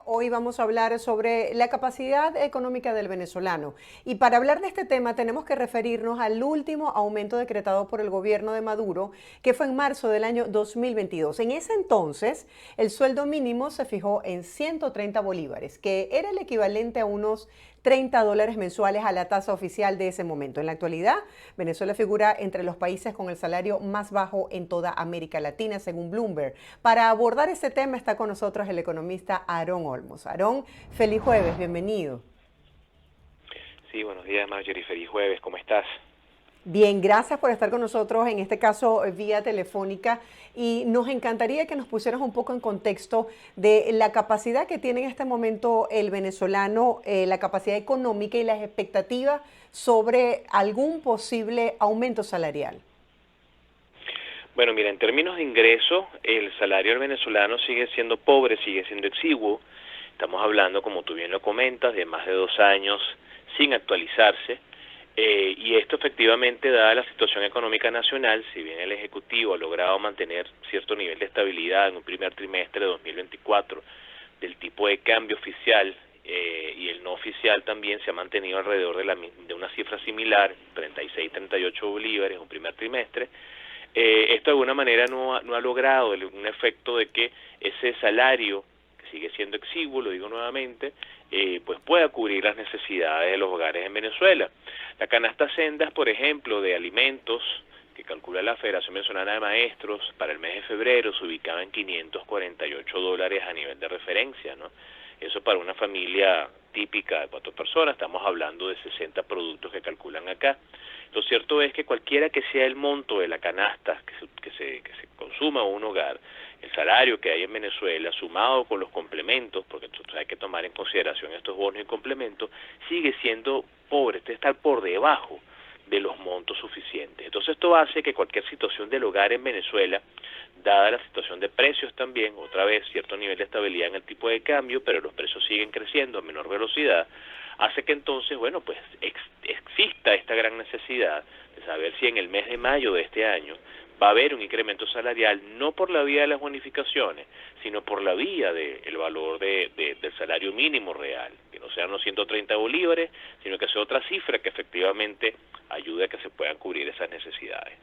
Hoy vamos a hablar sobre la capacidad económica del venezolano. Y para hablar de este tema tenemos que referirnos al último aumento decretado por el gobierno de Maduro, que fue en marzo del año 2022. En ese entonces, el sueldo mínimo se fijó en 130 bolívares, que era el equivalente a unos $30 mensuales a la tasa oficial de ese momento. En la actualidad, Venezuela figura entre los países con el salario más bajo en toda América Latina, según Bloomberg. Para abordar este tema está con nosotros el economista Aarón Olmos. Aarón, feliz jueves, bienvenido. Sí, buenos días, Marjorie. Feliz jueves. ¿Cómo estás? Bien, gracias por estar con nosotros, en este caso vía telefónica, y nos encantaría que nos pusieras un poco en contexto de la capacidad que tiene en este momento el venezolano, la capacidad económica y las expectativas sobre algún posible aumento salarial. Bueno, mira, en términos de ingreso, el salario del venezolano sigue siendo pobre, sigue siendo exiguo. Estamos hablando, como tú bien lo comentas, de más de 2 años sin actualizarse. Y esto efectivamente, dada la situación económica nacional, si bien el Ejecutivo ha logrado mantener cierto nivel de estabilidad en un primer trimestre de 2024, del tipo de cambio oficial y el no oficial también se ha mantenido alrededor de una cifra similar, 36, 38 bolívares en un primer trimestre. Esto de alguna manera no ha logrado un efecto de que ese salario, que sigue siendo exiguo, lo digo nuevamente, pues pueda cubrir las necesidades de los hogares en Venezuela. La canasta Sendas, por ejemplo, de alimentos, que calcula la Federación Venezolana de Maestros, para el mes de febrero se ubicaba en $548 a nivel de referencia, ¿no? Eso para una familia típica de 4 personas, estamos hablando de 60 productos que calculan acá. Lo cierto es que cualquiera que sea el monto de la canasta que se consuma en un hogar, el salario que hay en Venezuela, sumado con los complementos, porque entonces hay que tomar en consideración estos bonos y complementos, sigue siendo pobre, está por debajo de los montos suficientes. Entonces esto hace que cualquier situación del hogar en Venezuela, dada la situación de precios también, otra vez cierto nivel de estabilidad en el tipo de cambio, pero los precios siguen creciendo a menor velocidad, hace que entonces, bueno, pues exista esta gran necesidad de saber si en el mes de mayo de este año va a haber un incremento salarial, no por la vía de las bonificaciones, sino por la vía del valor del salario mínimo real, que no sean los 130 bolívares, sino que sea otra cifra que efectivamente ayude a que se puedan cubrir esas necesidades.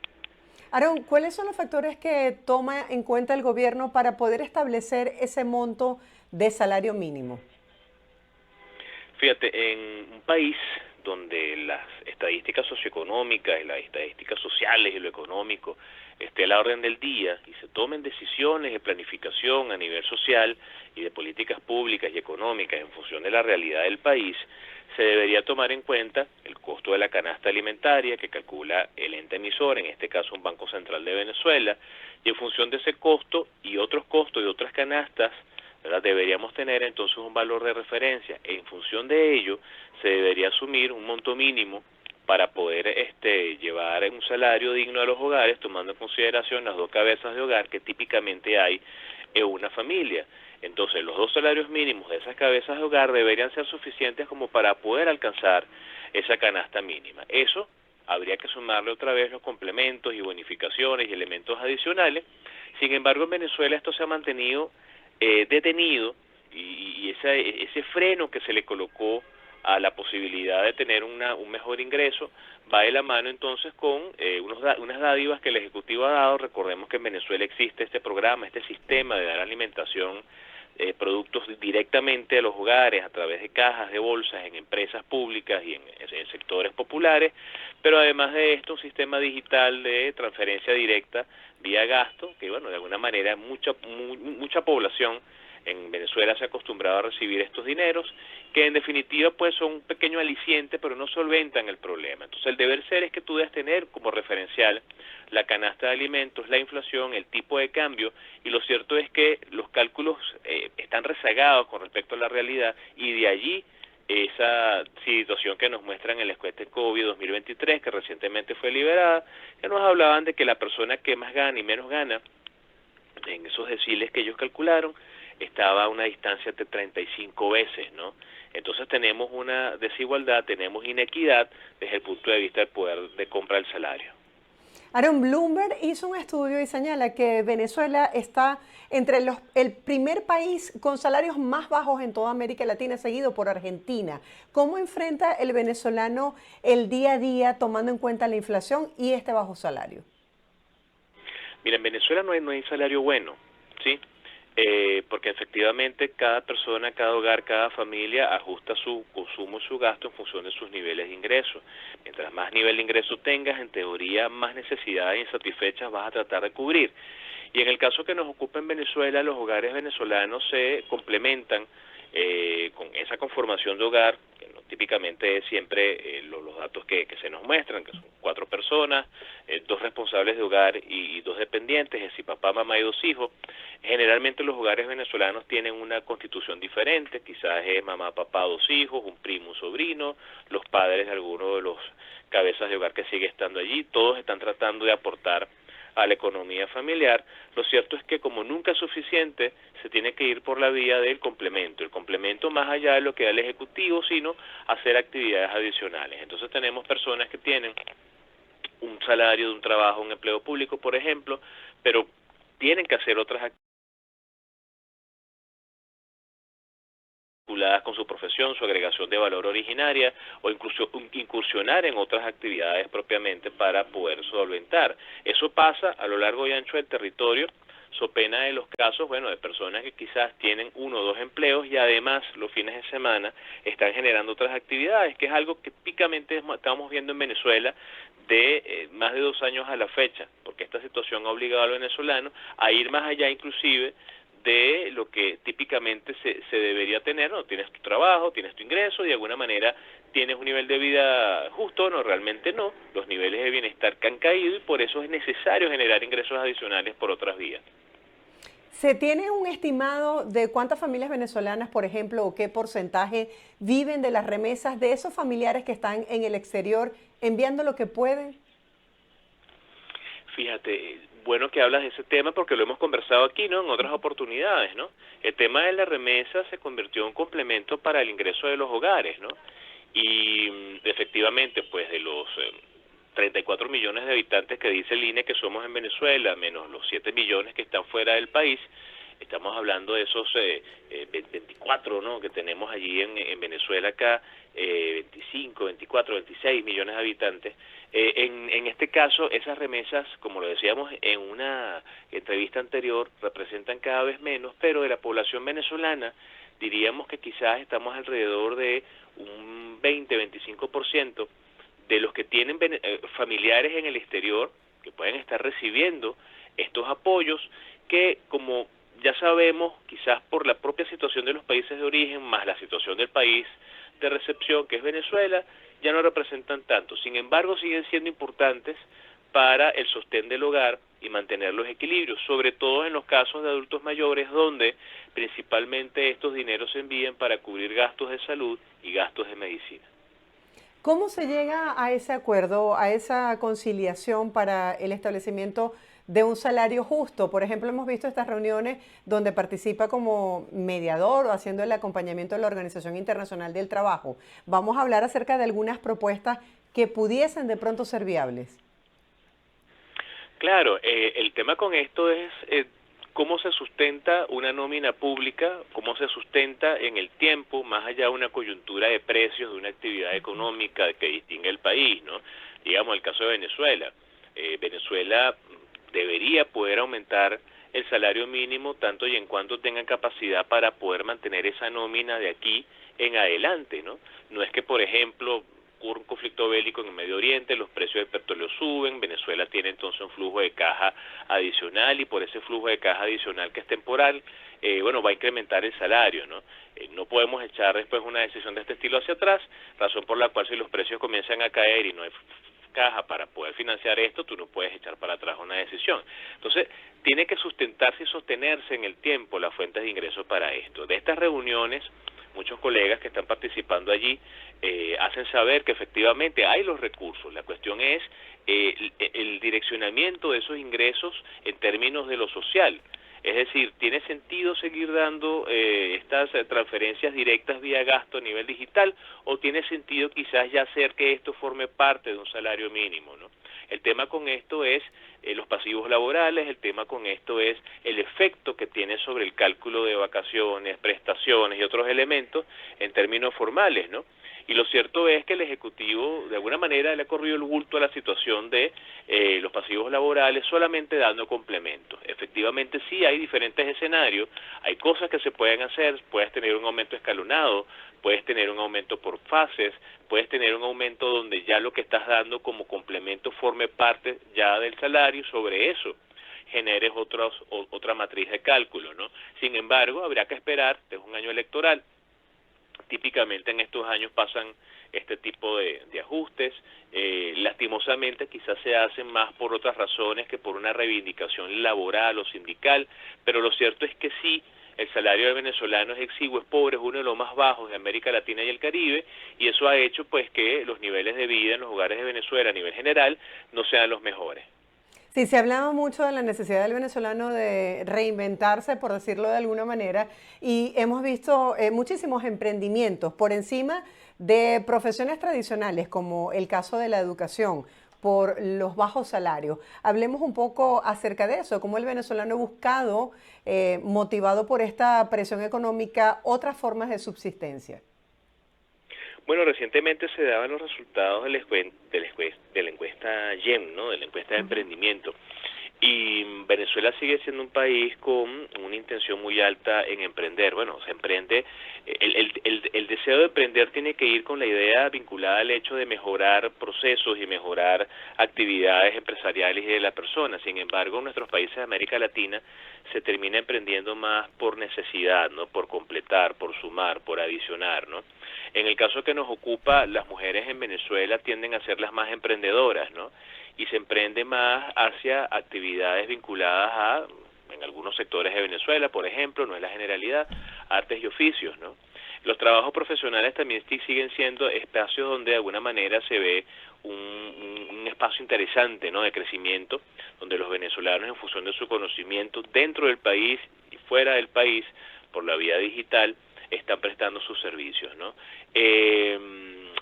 Aarón, ¿cuáles son los factores que toma en cuenta el gobierno para poder establecer ese monto de salario mínimo? Fíjate, en un país donde las estadísticas socioeconómicas y las estadísticas sociales y lo económico esté a la orden del día y se tomen decisiones de planificación a nivel social y de políticas públicas y económicas en función de la realidad del país, se debería tomar en cuenta el costo de la canasta alimentaria que calcula el ente emisor, en este caso un Banco Central de Venezuela, y en función de ese costo y otros costos de otras canastas, ¿verdad? Deberíamos tener entonces un valor de referencia. En función de ello, se debería asumir un monto mínimo para poder llevar un salario digno a los hogares, tomando en consideración las 2 cabezas de hogar que típicamente hay en una familia. Entonces, los 2 salarios mínimos de esas cabezas de hogar deberían ser suficientes como para poder alcanzar esa canasta mínima. Eso habría que sumarle otra vez los complementos y bonificaciones y elementos adicionales. Sin embargo, en Venezuela esto se ha mantenido detenido y ese freno que se le colocó a la posibilidad de tener un mejor ingreso va de la mano entonces con unas dádivas que el Ejecutivo ha dado. Recordemos que en Venezuela existe este programa, este sistema de dar alimentación, productos directamente a los hogares a través de cajas de bolsas en empresas públicas y en sectores populares, pero además de esto un sistema digital de transferencia directa vía gasto, que bueno, de alguna manera mucha población en Venezuela se ha acostumbrado a recibir estos dineros, que en definitiva pues son un pequeño aliciente, pero no solventan el problema. Entonces el deber ser es que tú debes tener como referencial la canasta de alimentos, la inflación, el tipo de cambio, y lo cierto es que los cálculos están rezagados con respecto a la realidad, y de allí esa situación que nos muestran en la encuesta COVID 2023, que recientemente fue liberada, que nos hablaban de que la persona que más gana y menos gana, en esos deciles que ellos calcularon, estaba a una distancia de 35 veces, ¿no? Entonces tenemos una desigualdad, tenemos inequidad desde el punto de vista del poder de compra del salario. Aaron, Bloomberg hizo un estudio y señala que Venezuela está entre el primer país con salarios más bajos en toda América Latina, seguido por Argentina. ¿Cómo enfrenta el venezolano el día a día tomando en cuenta la inflación y este bajo salario? Mira, en Venezuela no hay salario bueno, ¿sí? Porque efectivamente cada persona, cada hogar, cada familia ajusta su consumo y su gasto en función de sus niveles de ingresos. Mientras más nivel de ingreso tengas, en teoría más necesidades insatisfechas vas a tratar de cubrir. Y en el caso que nos ocupa en Venezuela, los hogares venezolanos se complementan con esa conformación de hogar, que no, típicamente es siempre los datos que se nos muestran, que son 4 personas, 2 responsables de hogar y 2 dependientes, es decir, papá, mamá y 2 hijos. Generalmente los hogares venezolanos tienen una constitución diferente, quizás es mamá, papá, 2 hijos, un primo, un sobrino, los padres de alguno de los cabezas de hogar que sigue estando allí, todos están tratando de aportar a la economía familiar. Lo cierto es que como nunca es suficiente, se tiene que ir por la vía del complemento. El complemento más allá de lo que da el Ejecutivo, sino hacer actividades adicionales. Entonces tenemos personas que tienen un salario de un trabajo, un empleo público, por ejemplo, pero tienen que hacer otras actividades vinculadas con su profesión, su agregación de valor originaria o incluso incursionar en otras actividades propiamente para poder solventar. Eso pasa a lo largo y ancho del territorio, so pena de los casos, bueno, de personas que quizás tienen 1 o 2 empleos y además los fines de semana están generando otras actividades, que es algo que típicamente estamos viendo en Venezuela de más de 2 años a la fecha, porque esta situación ha obligado al venezolano a ir más allá inclusive de lo que típicamente se debería tener, ¿no? Tienes tu trabajo, tienes tu ingreso y de alguna manera tienes un nivel de vida justo, no, realmente no, los niveles de bienestar que han caído y por eso es necesario generar ingresos adicionales por otras vías. ¿Se tiene un estimado de cuántas familias venezolanas, por ejemplo, o qué porcentaje viven de las remesas de esos familiares que están en el exterior enviando lo que pueden? Fíjate, bueno que hablas de ese tema porque lo hemos conversado aquí, ¿no? En otras oportunidades, ¿no? El tema de la remesa se convirtió en un complemento para el ingreso de los hogares, ¿no? Y efectivamente, pues de los 34 millones de habitantes que dice el INE que somos en Venezuela, menos los 7 millones que están fuera del país, estamos hablando de esos 24, ¿no? Que tenemos allí en Venezuela acá, 25, 24, 26 millones de habitantes. En este caso, esas remesas, como lo decíamos en una entrevista anterior, representan cada vez menos, pero de la población venezolana diríamos que quizás estamos alrededor de un 20-25% de los que tienen familiares en el exterior que pueden estar recibiendo estos apoyos que, como ya sabemos, quizás por la propia situación de los países de origen más la situación del país de recepción que es Venezuela, ya no representan tanto. Sin embargo, siguen siendo importantes para el sostén del hogar y mantener los equilibrios, sobre todo en los casos de adultos mayores donde principalmente estos dineros se envían para cubrir gastos de salud y gastos de medicina. ¿Cómo se llega a ese acuerdo, a esa conciliación para el establecimiento de un salario justo? Por ejemplo, hemos visto estas reuniones donde participa como mediador o haciendo el acompañamiento de la Organización Internacional del Trabajo. Vamos a hablar acerca de algunas propuestas que pudiesen de pronto ser viables. Claro, el tema con esto es cómo se sustenta una nómina pública, cómo se sustenta en el tiempo, más allá de una coyuntura de precios de una actividad económica que distingue el país, ¿no? Digamos el caso de Venezuela. Venezuela debería poder aumentar el salario mínimo tanto y en cuanto tengan capacidad para poder mantener esa nómina de aquí en adelante, ¿no? No es que, por ejemplo, ocurre un conflicto bélico en el Medio Oriente, los precios del petróleo suben, Venezuela tiene entonces un flujo de caja adicional y por ese flujo de caja adicional que es temporal, bueno, va a incrementar el salario, ¿no? No podemos echar después una decisión de este estilo hacia atrás, razón por la cual si los precios comienzan a caer y no hay caja para poder financiar esto, tú no puedes echar para atrás una decisión. Entonces, tiene que sustentarse y sostenerse en el tiempo las fuentes de ingresos para esto. De estas reuniones, muchos colegas que están participando allí hacen saber que efectivamente hay los recursos. La cuestión es el direccionamiento de esos ingresos en términos de lo social. Es decir, ¿tiene sentido seguir dando estas transferencias directas vía gasto a nivel digital o tiene sentido quizás ya hacer que esto forme parte de un salario mínimo, ¿no? El tema con esto es los pasivos laborales, el tema con esto es el efecto que tiene sobre el cálculo de vacaciones, prestaciones y otros elementos en términos formales, ¿no? Y lo cierto es que el Ejecutivo, de alguna manera, le ha corrido el bulto a la situación de los pasivos laborales, solamente dando complementos. Efectivamente, sí hay diferentes escenarios, hay cosas que se pueden hacer, puedes tener un aumento escalonado, puedes tener un aumento por fases, puedes tener un aumento donde ya lo que estás dando como complemento forme parte ya del salario, sobre eso generes otra matriz de cálculo, ¿no? Sin embargo, habrá que esperar, es un año electoral, típicamente en estos años pasan este tipo de ajustes, lastimosamente quizás se hacen más por otras razones que por una reivindicación laboral o sindical, pero lo cierto es que sí, el salario del venezolano es exiguo, es pobre, es uno de los más bajos de América Latina y el Caribe, y eso ha hecho pues que los niveles de vida en los hogares de Venezuela a nivel general no sean los mejores. Sí, se ha hablado mucho de la necesidad del venezolano de reinventarse, por decirlo de alguna manera, y hemos visto muchísimos emprendimientos por encima de profesiones tradicionales, como el caso de la educación, por los bajos salarios. Hablemos un poco acerca de eso, cómo el venezolano ha buscado, motivado por esta presión económica, otras formas de subsistencia. Bueno, recientemente se daban los resultados de la encuesta YEM, ¿no? De la encuesta de emprendimiento. Y Venezuela sigue siendo un país con una intención muy alta en emprender. Bueno, se emprende, el deseo de emprender tiene que ir con la idea vinculada al hecho de mejorar procesos y mejorar actividades empresariales y de la persona. Sin embargo, en nuestros países de América Latina se termina emprendiendo más por necesidad, ¿no? Por completar, por sumar, por adicionar, ¿no? En el caso que nos ocupa, las mujeres en Venezuela tienden a ser las más emprendedoras, ¿no? Y se emprende más hacia actividades vinculadas a, en algunos sectores de Venezuela, por ejemplo, no es la generalidad, artes y oficios, ¿no? Los trabajos profesionales también siguen siendo espacios donde de alguna manera se ve un espacio interesante, ¿no? De crecimiento, donde los venezolanos, en función de su conocimiento dentro del país y fuera del país, por la vía digital, están prestando sus servicios, ¿no?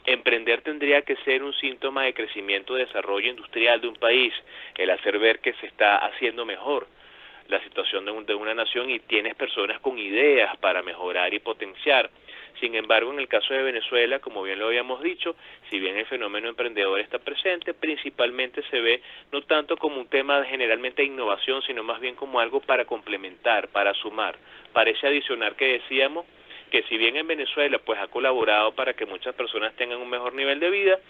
Emprender tendría que ser un síntoma de crecimiento y desarrollo industrial de un país, el hacer ver que se está haciendo mejor la situación de una nación y tienes personas con ideas para mejorar y potenciar. Sin embargo, en el caso de Venezuela, como bien lo habíamos dicho, si bien el fenómeno emprendedor está presente, principalmente se ve no tanto como un tema generalmente de innovación, sino más bien como algo para complementar, para sumar, para ese adicionar que decíamos, que si bien en Venezuela pues ha colaborado para que muchas personas tengan un mejor nivel de vida,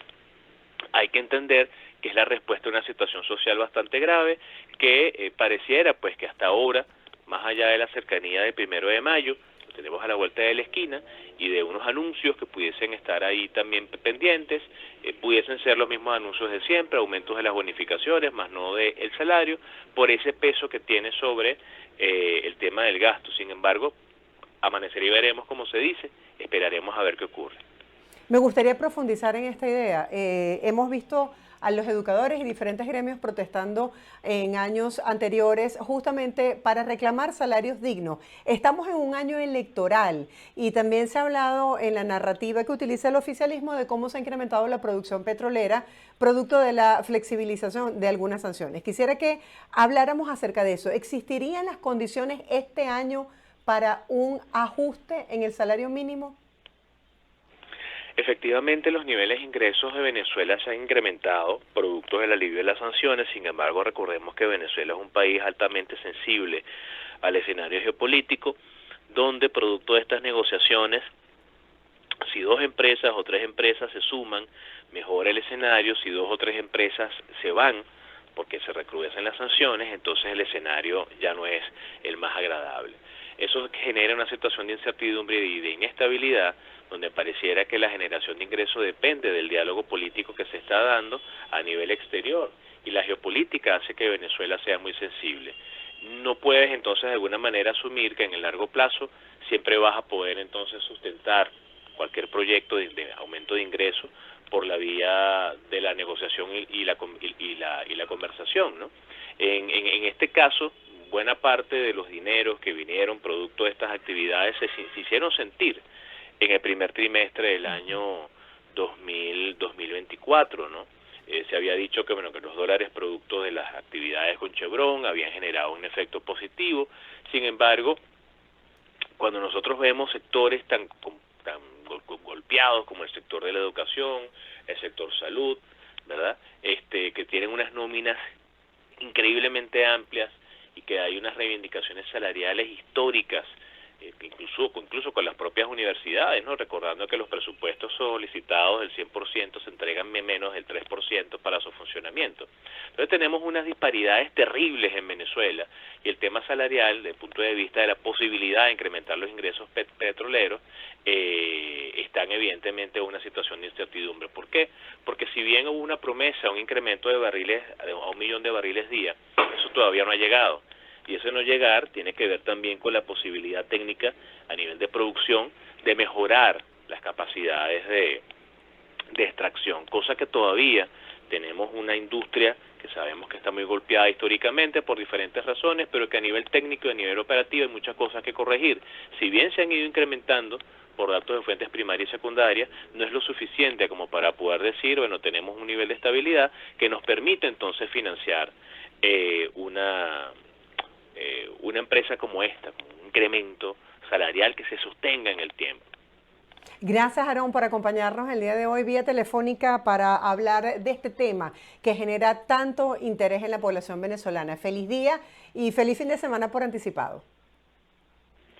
hay que entender que es la respuesta a una situación social bastante grave que pareciera pues que hasta ahora, más allá de la cercanía del 1 de Mayo, lo tenemos a la vuelta de la esquina, y de unos anuncios que pudiesen estar ahí también pendientes, pudiesen ser los mismos anuncios de siempre, aumentos de las bonificaciones, más no del salario, por ese peso que tiene sobre el tema del gasto. Sin embargo, amanecer y veremos, como se dice, esperaremos a ver qué ocurre. Me gustaría profundizar en esta idea. Hemos visto a los educadores y diferentes gremios protestando en años anteriores justamente para reclamar salarios dignos. Estamos en un año electoral y también se ha hablado en la narrativa que utiliza el oficialismo de cómo se ha incrementado la producción petrolera producto de la flexibilización de algunas sanciones. Quisiera que habláramos acerca de eso. ¿Existirían las condiciones este año para un ajuste en el salario mínimo? Efectivamente, los niveles de ingresos de Venezuela se han incrementado producto del alivio de las sanciones. Sin embargo, recordemos que Venezuela es un país altamente sensible al escenario geopolítico, donde producto de estas negociaciones, si 2 empresas o 3 empresas se suman, mejora el escenario. Si 2 o 3 empresas se van porque se recrudecen las sanciones, entonces el escenario ya no es el más agradable. Eso genera una situación de incertidumbre y de inestabilidad, donde pareciera que la generación de ingresos depende del diálogo político que se está dando a nivel exterior, y la geopolítica hace que Venezuela sea muy sensible. No puedes entonces de alguna manera asumir que en el largo plazo siempre vas a poder entonces sustentar cualquier proyecto de aumento de ingresos por la vía de la negociación y la conversación, ¿no? En este caso, buena parte de los dineros que vinieron producto de estas actividades se hicieron sentir en el primer trimestre del año 2024, ¿no? Se había dicho que, bueno, que los dólares producto de las actividades con Chevron habían generado un efecto positivo. Sin embargo, cuando nosotros vemos sectores tan golpeados como el sector de la educación, el sector salud, ¿verdad? Que tienen unas nóminas increíblemente amplias y que hay unas reivindicaciones salariales históricas, incluso con las propias universidades, ¿no? Recordando que los presupuestos solicitados del 100% se entregan menos del 3% para su funcionamiento. Entonces tenemos unas disparidades terribles en Venezuela, y el tema salarial, desde el punto de vista de la posibilidad de incrementar los ingresos petroleros, están evidentemente en una situación de incertidumbre. ¿Por qué? Porque si bien hubo una promesa, un incremento de barriles a 1 millón de barriles día, eso todavía no ha llegado. Y ese no llegar tiene que ver también con la posibilidad técnica a nivel de producción de mejorar las capacidades de extracción, cosa que todavía tenemos una industria que sabemos que está muy golpeada históricamente por diferentes razones, pero que a nivel técnico y a nivel operativo hay muchas cosas que corregir. Si bien se han ido incrementando por datos de fuentes primarias y secundarias, no es lo suficiente como para poder decir, bueno, tenemos un nivel de estabilidad que nos permite entonces financiar una empresa como esta, con un incremento salarial que se sostenga en el tiempo. Gracias, Aarón, por acompañarnos el día de hoy vía telefónica para hablar de este tema que genera tanto interés en la población venezolana. Feliz día y feliz fin de semana por anticipado.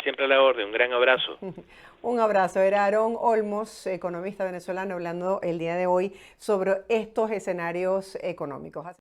Siempre a la orden, un gran abrazo. Un abrazo. Era Aarón Olmos, economista venezolano, hablando el día de hoy sobre estos escenarios económicos.